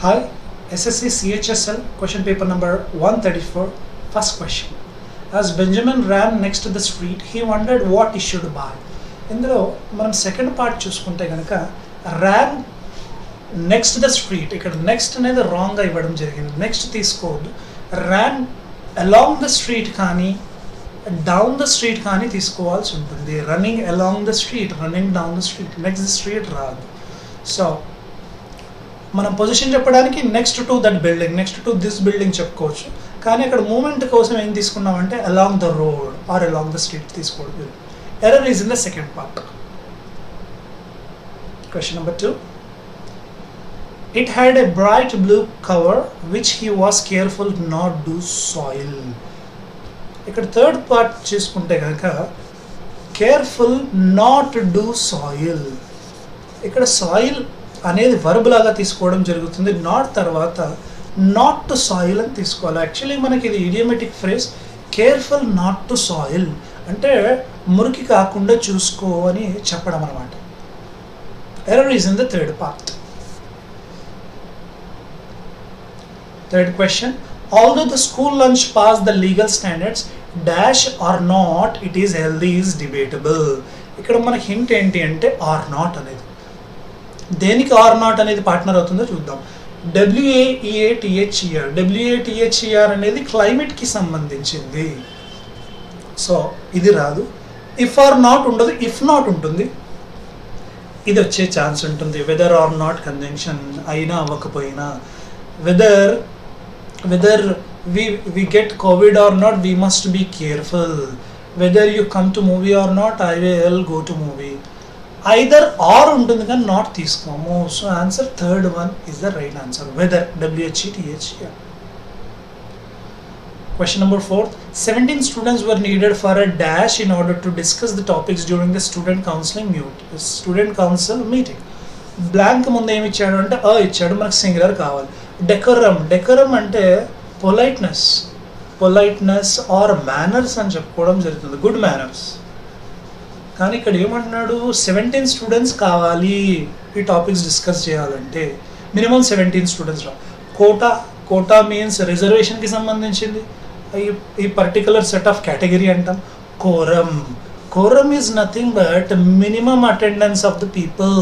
Hi, SSC CHSL question paper number 134. First question. As Benjamin ran next to the street, he wondered what he should buy. ఇందులో మనం second part చూసుకుంటే కనుక ran next the street, ఇక్కడ next అనేది రాంగ్గా ఇవ్వడం జరిగింది. Next తీసుకోవద్దు. ర్యాన్ అలాంగ్ ద స్ట్రీట్ కానీ డౌన్ ద స్ట్రీట్ కానీ తీసుకోవాల్సి ఉంటుంది. Running along the street, running down the street, next the street రాదు. సో మనం పొజిషన్ చెప్పడానికి next to that building, next to this building చెప్పుకోవచ్చు. కానీ అక్కడ మూమెంట్ కోసం ఏం తీసుకున్నామంటే along the road or along the street తీసుకోవద్దు. Error is in the second part. Question number 2. It had a bright blue cover which he was careful not to soil. ఇక్కడ third part చూసుకుంటే కనుక careful not do soil. ఇక్కడ soil అనేది verb లాగా తీసుకోవడం జరుగుతుంది. Not తర్వాత నాట్ టు సాయిల్ అని తీసుకోవాలి. యాక్చువల్లీ మనకి ఇది idiomatic phrase. Careful not to soil అంటే మురికి కాకుండా చూసుకో అని చెప్పడం అనమాట. Error is in the third part. Third question. Although the school lunch pass the legal standards dash or not it is healthy is debatable. ఇక్కడ మనకి హింట్ ఏంటి అంటే ఆర్ నాట్ అనేది. దేనికి ఆర్ నాట్ అనేది పార్ట్నర్ అవుతుందో చూద్దాం. WAEATHER. WATHER అనేది క్లైమేట్కి సంబంధించింది. సో ఇది రాదు. ఇఫ్ ఆర్ నాట్ ఉండదు, ఇఫ్ నాట్ ఉంటుంది. ఇది వచ్చే ఛాన్స్ ఉంటుంది. వెదర్ ఆర్ నాట్ కన్జంక్షన్ అయినా అవ్వకపోయినా. Whether we get covid or not we must be careful. Whether you come to movie or not I will go to movie. Either or ఉంటుంది కానీ not తీసుకోము. So answer third one is the right answer. Whether WHETHER. Question number 4. 17 students were needed for a dash in order to discuss the topics during the student council meeting. Blank ముందు ఏమి ఇచ్చాడు అంటే ఇచ్చాడు, మనకు singular కావాలి. Decorum అంటే politeness are manners అని చెప్పుకోవడం జరుగుతుంది. Good manners. కానీ ఇక్కడ ఏమంటున్నాడు 17 స్టూడెంట్స్ కావాలి ఈ టాపిక్స్ డిస్కస్ చేయాలంటే. మినిమం 17 స్టూడెంట్స్ రా. కోటా మీన్స్ రిజర్వేషన్కి సంబంధించింది. ఈ పర్టికులర్ సెట్ ఆఫ్ కేటగిరీ అంటాం. Quorum is nothing but minimum attendance of the people.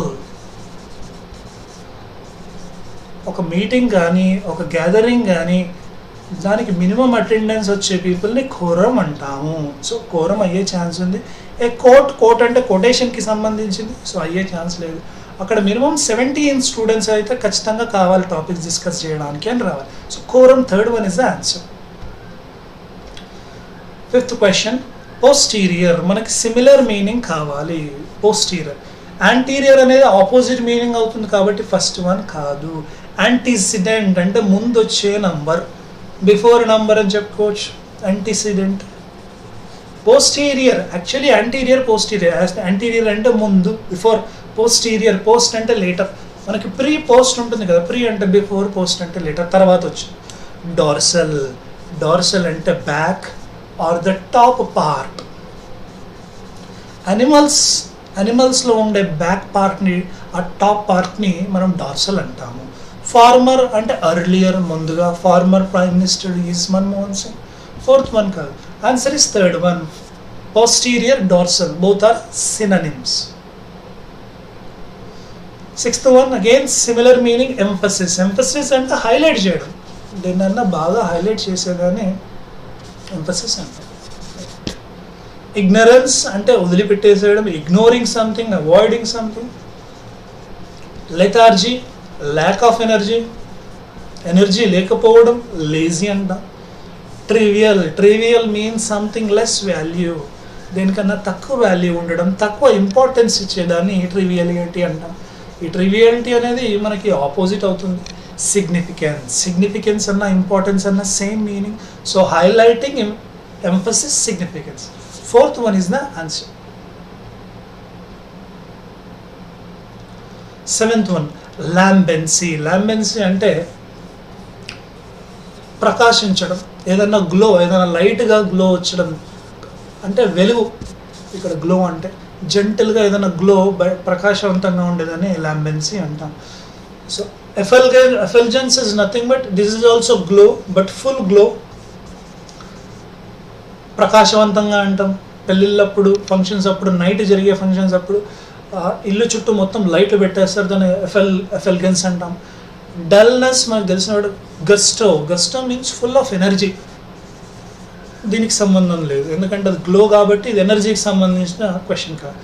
ఒక మీటింగ్ కానీ ఒక గ్యాదరింగ్ కానీ దానికి మినిమం అటెండెన్స్ వచ్చే పీపుల్ని కోరం అంటాము. సో కోరం అయ్యే ఛాన్స్ ఉంది. కోట్ అంటే కొటేషన్కి సంబంధించింది. సో అయ్యే ఛాన్స్ లేదు. అక్కడ మినిమం 17 స్టూడెంట్స్ అయితే ఖచ్చితంగా కావాలి టాపిక్స్ డిస్కస్ చేయడానికి అని రావాలి. So quorum third one is the answer. Fifth question. Posterior మనకి సిమిలర్ మీనింగ్ కావాలి. పోస్టీరియర్. యాంటీరియర్ అనేది ఆపోజిట్ మీనింగ్ అవుతుంది కాబట్టి ఫస్ట్ వన్ కాదు. యాంటీసిడెంట్ అంటే ముందు వచ్చే నంబర్, బిఫోర్ నంబర్ అని చెప్పుకోవచ్చు. Antecedent. Posterior actually posterior. Anterior అంటే ముందు, బిఫోర్. పోస్టీరియర్. పోస్ట్ అంటే లేటర్. మనకి ప్రీ పోస్ట్ ఉంటుంది కదా. ప్రీ అంటే బిఫోర్, పోస్ట్ అంటే లేటర్, తర్వాత వచ్చింది. డార్సల్ అంటే back or the top part. అనిమల్స్లో ఉండే బ్యాక్ పార్ట్ని, ఆ టాప్ పార్ట్ని మనం డార్సల్ అంటాము. ఫార్మర్ అంటే అర్లియర్, ముందుగా. Former prime minister is Manmohan Singh. Fourth one కాదు. Answer is third one. Posterior, dorsal both are synonyms. Sixth one again similar meaning. Emphasis అంటే హైలైట్ చేయడం. దేన్నన్నా బాగా హైలైట్ చేసేదాన్ని ఎంఫసిస్ అంటారు. ఇగ్నరెన్స్ అంటే వదిలిపెట్టేసేయడం, ignoring something, avoiding something. Lethargy lack of energy లేకపోవడం, లేజీ అంటాం. Trivial means something less value. దేనికన్నా తక్కువ వాల్యూ ఉండడం, తక్కువ ఇంపార్టెన్స్ ఇచ్చేదాన్ని ట్రివియాలిటీ అంటాం. ఈ ట్రివియాలిటీ అనేది మనకి ఆపోజిట్ అవుతుంది. సిగ్నిఫికెన్స్ అన్న ఇంపార్టెన్స్ అన్న same meaning. So highlighting, emphasis, significance. Fourth one is the answer. Seventh one lambency అంటే ప్రకాశించడం, ఏదైనా గ్లో, ఏదైనా లైట్గా గ్లో వచ్చడం అంటే వెలుగు. ఇక్కడ గ్లో అంటే జెంటల్గా ఏదైనా గ్లో, ప్రకాశవంతంగా ఉండేదని లాంబెన్సీ అంటాం. So Effulgence is nothing but this is also glow, but full glow. ప్రకాశవంతంగా అంటాం పెళ్ళిళ్ళప్పుడు, ఫంక్షన్స్ అప్పుడు, నైట్ జరిగే ఫంక్షన్స్ అప్పుడు ఇల్లు చుట్టూ మొత్తం లైట్లు పెట్టేస్తారు, దాన్ని ఎఫల్గెన్స్ అంటాం. డల్నెస్ మనకు తెలిసినప్పుడు gusto means full of energy. దీనికి సంబంధం లేదు ఎందుకంటే అది గ్లో కాబట్టి ఇది ఎనర్జీకి సంబంధించిన క్వశ్చన్ కాదు.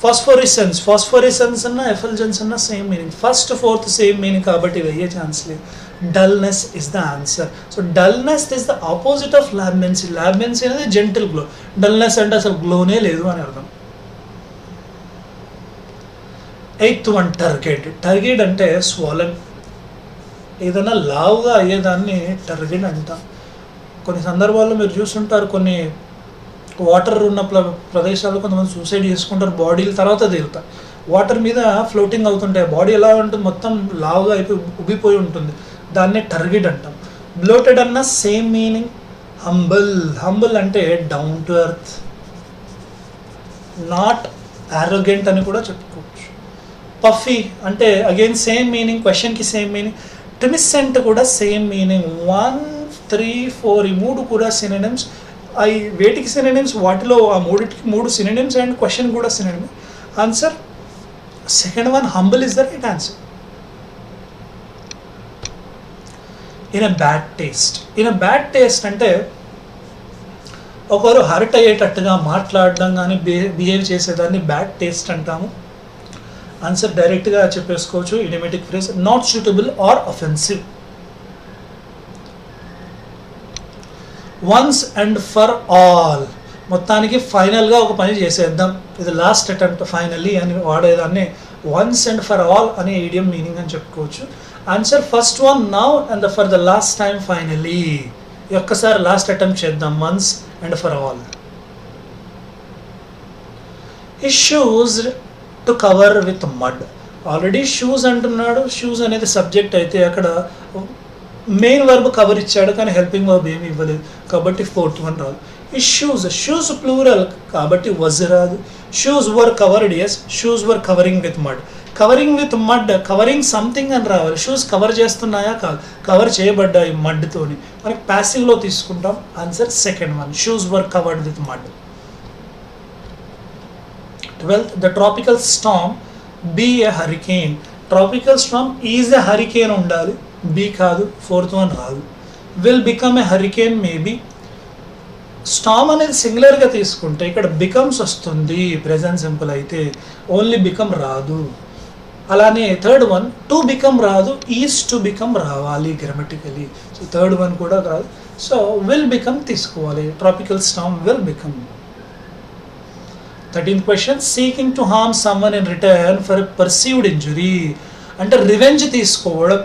ఫాస్ఫోరిసెన్స్ అన్న ఎఫల్జెన్స్ అన్న same meaning, first fourth same meaning కాబట్టి ఇది అయ్యే ఛాన్స్ లేదు. Dullness is the answer. So dullness is the opposite of lambency. Lambency అనేది జెంటిల్ గ్లో, డల్నెస్ అంటే అసలు గ్లోనే లేదు అని అర్థం. 8th one టర్గెడ్ అంటే స్వాలన్, ఏదైనా లావుగా అయ్యేదాన్ని టర్గెడ్ అంటాం. కొన్ని సందర్భాల్లో మీరు చూస్తుంటారు, కొన్ని వాటర్ ఉన్న ప్రదేశాల్లో కొంతమంది సూసైడ్ చేసుకుంటారు, బాడీల తర్వాత తేలుతారు, వాటర్ మీద ఫ్లోటింగ్ అవుతుంటాయి, బాడీ ఎలా ఉంటుంది మొత్తం లావుగా అయిపోయి ఉబ్బిపోయి ఉంటుంది, దాన్నే టర్గెడ్ అంటాం. బ్లోటెడ్ అన్న సేమ్ మీనింగ్. హంబుల్ అంటే down to earth, not arrogant అని కూడా చెప్పుకోవచ్చు. పఫీ అంటే అగైన్ సేమ్ మీనింగ్, క్వశ్చన్కి సేమ్ మీనింగ్. ట్రిమిసెంట్ కూడా సేమ్ మీనింగ్. 1, 3, 4 ఈ 3 కూడా సినోనిమ్స్. అవి వేటికి సినోనిమ్స్, వాటిలో ఆ 3 సినోనిమ్స్ అండ్ క్వశ్చన్ కూడా synonym. Answer second one, humble is the right answer. In a bad taste అంటే ఒకరు హర్ట్ అయ్యేటట్టుగా మాట్లాడడం కానీ బిహేవ్ చేసేదాన్ని బ్యాడ్ టేస్ట్ అంటాము. ఆన్సర్ డైరెక్ట్గా చెప్పేసుకోవచ్చు. Idiomatic phrase, not suitable or offensive. Once and for all, మొత్తానికి ఫైనల్గా ఒక పని చేసేద్దాం, ఇది లాస్ట్ అటెంప్ట్ ఫైనల్లీ అని వాడేదాన్ని వన్స్ అండ్ ఫర్ ఆల్ అనే ఈడియం మీనింగ్ అని చెప్పుకోవచ్చు. Answer first one, now and for the last time finally, ఒక్కసారి లాస్ట్ అటెంప్ట్ చేద్దాం, once and for all. Issues to cover with mud. Already shoes అంటున్నాడు, shoes అనేది subject అయితే అక్కడ మెయిన్ వర్బ్ కవర్ ఇచ్చాడు కానీ హెల్పింగ్ వర్బ్ ఏమి ఇవ్వలేదు కాబట్టి 4th one రాదు. షూస్ ప్లూరల్ కాబట్టి వజ్ రాదు. Shoes were covered, yes shoes were covering with mud. Covering with mud, covering something అని రావాలి. షూస్ కవర్ చేస్తున్నాయా కాదు, కవర్ చేయబడ్డాయి మడ్తోని, మనకి ప్యాసివ్లో తీసుకుంటాం. Answer second one, shoes were covered with mud. 12th, the tropical storm be a hurricane. Tropical storm is a hurricane ఉండాలి, B కాదు, 4th one రాదు. will become a hurricane maybe. Storm అనేది సింగులర్గా తీసుకుంటే ఇక్కడ బికమ్స్ వస్తుంది ప్రెజెంట్ సింపుల్ అయితే, only become రాదు. అలానే 3rd one, టు బికమ్ రాదు, ఈజ్ టు బికమ్ రావాలి గ్రామటికలీ. సో 3rd one కూడా రాదు. సో విల్ బికమ్ తీసుకోవాలి, tropical storm will become. 13th question, seeking to harm someone in return for a perceived injury. అంటే revenge తీసుకోవడం,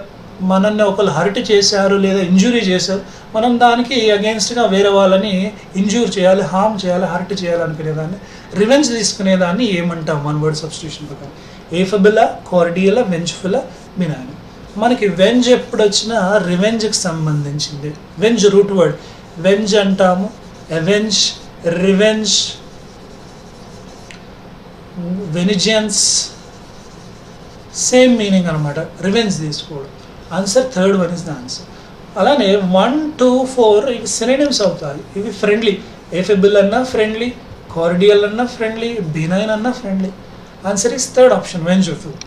మనల్ని ఒకళ్ళు hurt చేశారు లేదా ఇంజురీ చేశారు, మనం దానికి అగేన్స్ట్గా వేరే వాళ్ళని ఇంజూర్ చేయాలి, హార్మ్ చేయాలి, హర్ట్ చేయాలి అనుకునేదాన్ని రివెంజ్ తీసుకునేదాన్ని ఏమంటాం? వన్ వర్డ్ సబ్స్టిట్యూషన్ ప్రకారం ఏఫబులా, కార్డియలా, వెంజ్ఫులా, బినాని. మనకి వెంజ్ ఎప్పుడు వచ్చినా రివెంజ్కి సంబంధించింది. వెంజ్ రూట్ వర్డ్, వెంజ్ అంటాము, అవెంజ్, రివెంజ్, వెనిజెన్స్, సేమ్ మీనింగ్ అనమాట, రివెంజ్ తీసుకోవడం. Answer 3rd one is the answer. అలానే 1, 2, 4 ఇవి సినోనిమ్స్ అవుతాయి. ఇవి ఫ్రెండ్లీ, ఏఫబుల్ అన్నా ఫ్రెండ్లీ, కార్డియల్ అన్నా ఫ్రెండ్లీ, బినైన్ అన్నా friendly. Answer is 3rd option, vengeful.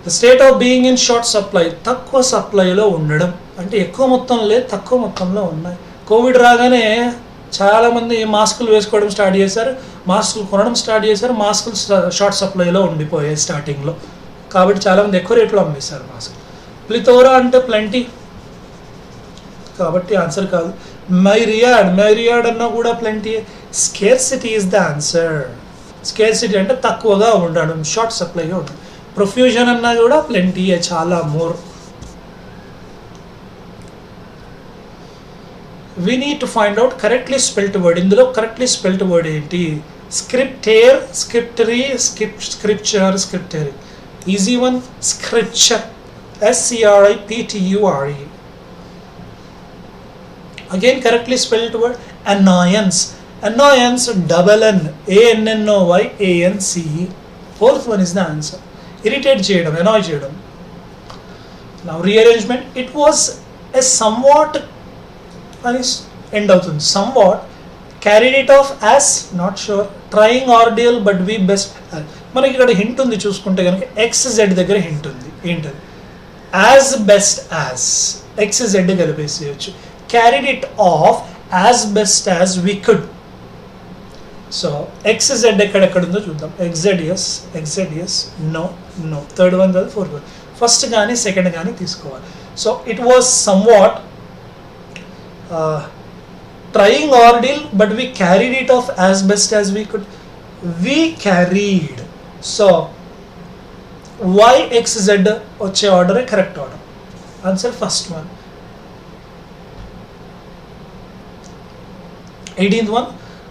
The state of being in short supply, తక్కువ సప్లైలో ఉండడం అంటే ఎక్కువ మొత్తంలో లేదు, తక్కువ మొత్తంలో ఉన్నాయి. కోవిడ్ రాగానే చాలామంది మాస్కులు వేసుకోవడం స్టార్ట్ చేశారు, మాస్కులు కొనడం స్టార్ట్ చేశారు, మాస్కులు షార్ట్ సప్లైలో ఉండిపోయాయి స్టార్టింగ్లో, కాబట్టి చాలామంది ఎక్కువ రేట్లో అమ్మేశారు మాస్క్. ప్లితోరా అంటే ప్లెంటీ కాబట్టి ఆన్సర్ కాదు. మైరియాడ్ అన్నా కూడా plenty. Scarcity is the answer. Scarcity అంటే తక్కువగా ఉండడం, షార్ట్ సప్లైగా ఉండడం. ప్రొఫ్యూజన్ అన్నా కూడా ప్లెంటీ, చాలా more. we need to find out correctly spelt word. ఇందులో కరెక్ట్లీ స్పెల్ట్ వర్డ్ ఏంటి? Scripter, scriptery, scripture, scriptery. Easy one, scripture, SCRIPTURE. Again correctly spelt word annoyance. Annoyance, double N, ANNOYANCE. fourth one is the answer. Irritate చేయడం, annoy చేయడం. Now rearrangement, it was a somewhat అని end అవుతుంది. Somewhat carried it off as not sure, trying ordeal but we best. మనకి ఇక్కడ hint ఉంది చూసుకుంటే కనుక XZ దగ్గర హింట్ ఉంది. ఏంటది? As best as XZ కలిపేసేయచ్చు. Carried it off as best as we could. So XZ ఎక్కడెక్కడ ఉందో చూద్దాం. XZ yes, no, third one కాదు, ఫోర్త్ వన్. ఫస్ట్ కానీ సెకండ్ కానీ తీసుకోవాలి. So it was somewhat trying ordeal but we carried it off as best as we could. We carried. So YXZ వచ్చే ఆర్డరే correct order. Answer first one. 18th one,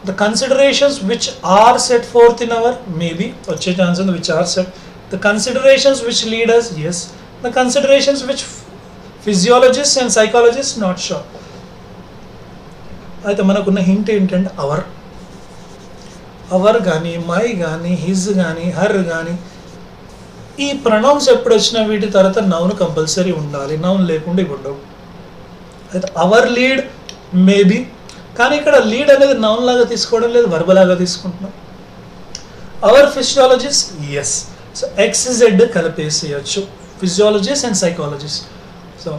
the considerations which are set forth in our, maybe వచ్చే chance ఉంది, which are set. The considerations which lead us, yes. The considerations which physiologists and psychologists not sure. అయితే మనకున్న hint ఏంటంటే hour కానీ, my కానీ, his కానీ, her కానీ, ఈ ప్రొనౌన్స్ ఎప్పుడు వచ్చినా వీటి తర్వాత నౌన్ కంపల్సరీ ఉండాలి. నౌన్ లేకుండా ఇవి ఉండవు. అయితే అవర్ లీడ్ మేబీ, కానీ ఇక్కడ లీడ్ అనేది నౌన్ లాగా తీసుకోవడం లేదు, వర్బ్ లాగా తీసుకుంటున్నాం. Our physiologist, yes. So XZ కలిపేసేయచ్చు. Physiologist and psychologist. So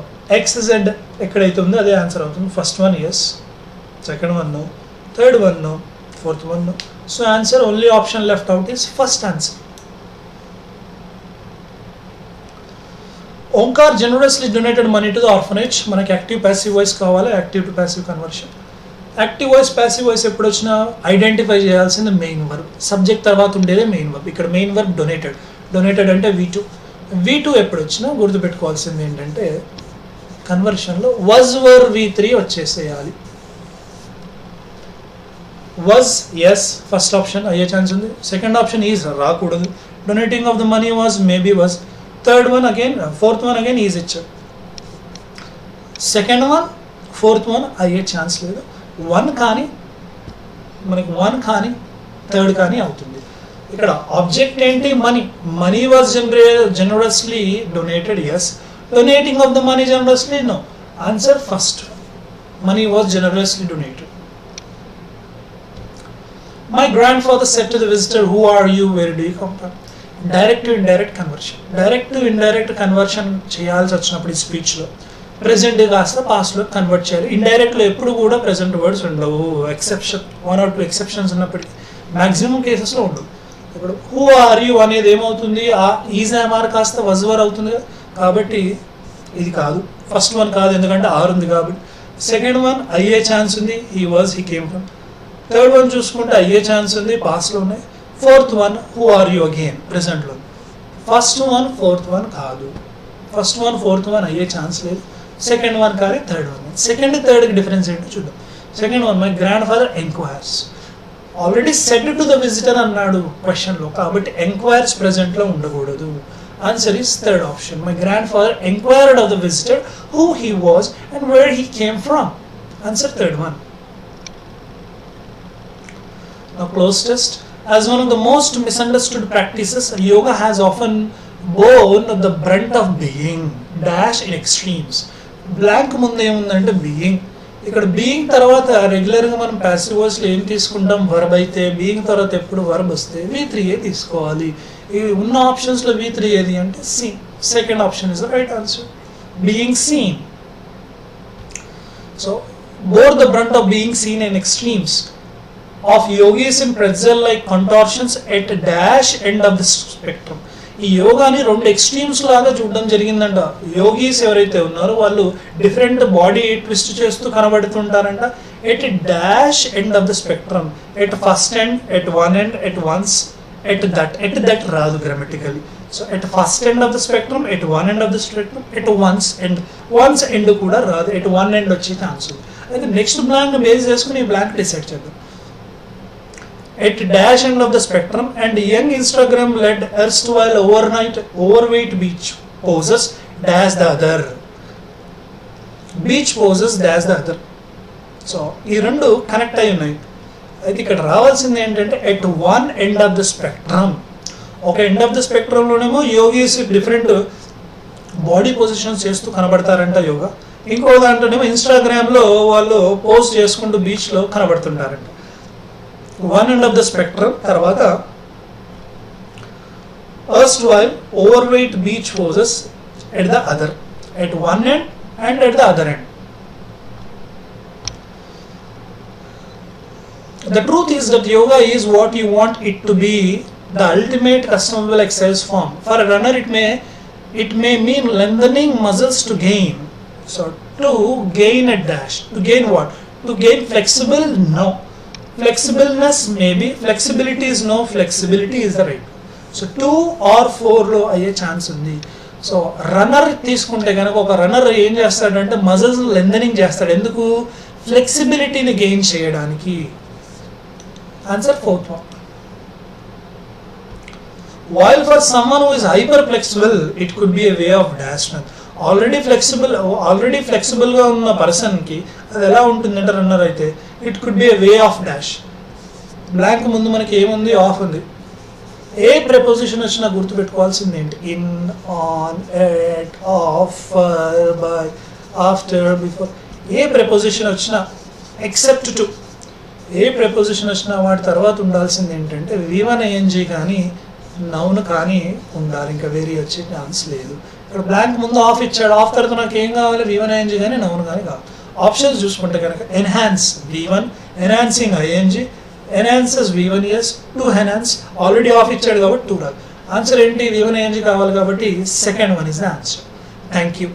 XZ ఎక్కడైతే ఉందో అదే ఆన్సర్ అవుతుంది. First one yes, second one no, third one no, fourth one no. So answer only option left out is first answer. Omkar generously donated money to the orphanage. మనకి active passive voice కావాలి, active to passive conversion. Active voice passive voice ఎప్పుడు వచ్చినా identify చేయాల్సింది main verb. Subject తర్వాత ఉండేదే main verb. ఇక్కడ main verb donated అంటే V2 ఎప్పుడు వచ్చినా గుర్తుపెట్టుకోవాల్సింది ఏంటంటే కన్వర్షన్లో was were V3 వచ్చేసేయాలి. was ఎస్ ఫస్ట్ ఆప్షన్ అయ్యే ఛాన్స్ ఉంది. సెకండ్ ఆప్షన్ ఈజ్ రాకూడదు. Donating of the money was maybe was. Third one again, fourth one again is ఇచ్చాడు. సెకండ్ వన్, ఫోర్త్ వన్ అయ్యే ఛాన్స్ లేదు. వన్ కానీ third కానీ అవుతుంది. ఇక్కడ ఆబ్జెక్ట్ ఏంటి? Money was generously donated, yes. Donating of the money generously, no. Answer first, money was generously donated. My grandfather said to the visitor, who are you, where do you come from. Direct to indirect conversion. Direct to indirect conversion చేయాల్సి వచ్చినప్పుడు ఈ స్పీచ్లో present కాస్త పాస్ట్లో convert చేయాలి. ఇండైరెక్ట్లో ఎప్పుడు కూడా present words ఉండవు. Exception, 1 or 2 exceptions ఉన్నప్పటికీ మ్యాక్సిమం కేసెస్లో ఉండవు. ఇప్పుడు హూ ఆర్ యూ అనేది ఏమవుతుంది? ఈజ్ ఆర్ కాస్త వజ్వర్ అవుతుంది కాబట్టి ఇది కాదు. ఫస్ట్ వన్ కాదు, ఎందుకంటే ఆర్ ఉంది కాబట్టి. సెకండ్ వన్ అయ్యే ఛాన్స్ ఉంది, he was, he came from. Third one చూసుకుంటే అయ్యే ఛాన్స్ ఉంది, పాస్లో ఉన్నాయి. Fourth one who are you again ప్రెసెంట్లో. ఫస్ట్ వన్ ఫోర్త్ వన్ కాదు. ఫస్ట్ వన్ ఫోర్త్ వన్ అయ్యే ఛాన్స్ లేదు. సెకండ్ వన్ కానీ థర్డ్ వన్. సెకండ్ థర్డ్కి డిఫరెన్స్ ఏంటో చూద్దాం. Second one, my grandfather enquires. Already said to the visitor అన్నాడు క్వశ్చన్లో, కాబట్టి ఎంక్వైర్స్ ప్రెసెంట్లో ఉండకూడదు. Answer is third option. My grand father enquired of the visitor who he was and where he came from. Answer third one. Now close test. As one of the most misunderstood practices, yoga has often borne the brunt of being dash in extremes. Blank ముందు ఏముందంటే being. ఇక్కడ being తర్వాత రెగ్యులర్గా మనం passive వాయిస్లో ఏం తీసుకుంటాం? Verb. అయితే బీయింగ్ తర్వాత ఎప్పుడు వర్బ్ వస్తే V3 తీసుకోవాలి. ఈ ఉన్న ఆప్షన్స్లో V3 ఏది అంటే seen. Second option is the right answer, being seen. So bore the brunt of being seen in extremes of yogis in pretzel like contortions at dash end of the spectrum. ఈ యోగాని రెండు extremes లాగా చూడడం జరిగిందంట. Yogis ఎవరైతే ఉన్నారో వాళ్ళు different body twist చేస్తూ కనబడుతుంటారంట. At dash end of the spectrum, at first end, at one end, at ones, at that రాదు grammatically. So at first end of the spectrum, at one end of the spectrum, at one's end కూడా రాదు, at one end వచ్చే chance ఉంది. అయితే next blank base చేసుకుని ఈ blank decide చేద్దాం. At dash end of the spectrum, and young Instagram led erstwhile overweight beach poses dash the other. Beach poses dash the other. సో ఈ రెండు connect అయి ఉన్నాయి. అయితే ఇక్కడ రావాల్సింది ఏంటంటే at one end of the spectrum ఒక ఎండ్ ఆఫ్ ద స్పెక్ట్రమ్లోనేమో యోగీస్ డిఫరెంట్ బాడీ పొజిషన్స్ చేస్తూ కనబడతారంట యోగా, ఇంకో దాంట్లోనేమో ఇన్స్టాగ్రామ్లో వాళ్ళు పోస్ట్ చేసుకుంటూ బీచ్లో కనబడుతుంటారంట. One end of the spectrum. తర్వాత erstwhile overweight beach poses at the other, at one end and at the other end. The truth is that yoga is what you want it to be, the ultimate customizable exercise form. For a runner it may mean lengthening muscles to gain. So to gain a dash, to gain what? To gain flexible? No. Flexibleness maybe, flexibility is no, flexibility is the right. So 2 or 4లో అయ్యే chance ఉంది. So runner తీసుకుంటే కనుక ఒక runner ఏం చేస్తాడంటే muscles లెంథనింగ్ చేస్తాడు. ఎందుకు? ఫ్లెక్సిబిలిటీని gain చేయడానికి. Answer 4th one. While for someone who is hyper flexible it could be a way of dash. Already ఫ్లెక్సిబుల్గా ఉన్న పర్సన్కి అది ఎలా ఉంటుందంటే రన్నర్ అయితే it could be a way of dash. Blank ముందు మనకి ఏముంది? ఆఫ్ ఉంది. ఏ ప్రెపోజిషన్ వచ్చినా గుర్తుపెట్టుకోవాల్సింది ఏంటి? In, on, at, of, for, by, after, before. A preposition వచ్చినా ఎక్సెప్ట్ టు, ఏ ప్రెపోజిషన్ వచ్చినా వాటి తర్వాత ఉండాల్సింది ఏంటంటే V1 ING కానీ నౌన్ కానీ ఉండాలి. ఇంకా వేరే వచ్చే ఛాన్స్ లేదు. ఇక్కడ బ్లాంక్ ముందు ఆఫ్ ఇచ్చాడు, ఆఫ్ తర్వాత నాకు ఏం కావాలి? V1 ING కానీ నౌన్ కానీ కావాలి. ఆప్షన్స్ చూసుకుంటే కనుక enhance V1, enhancing ING, enhances V1 yes, to enhance already of ఇచ్చాడు కాబట్టి 2 రాదు. ఆన్సర్ ఏంటి? V1 ING కావాలి కాబట్టి second one is the answer. Thank you.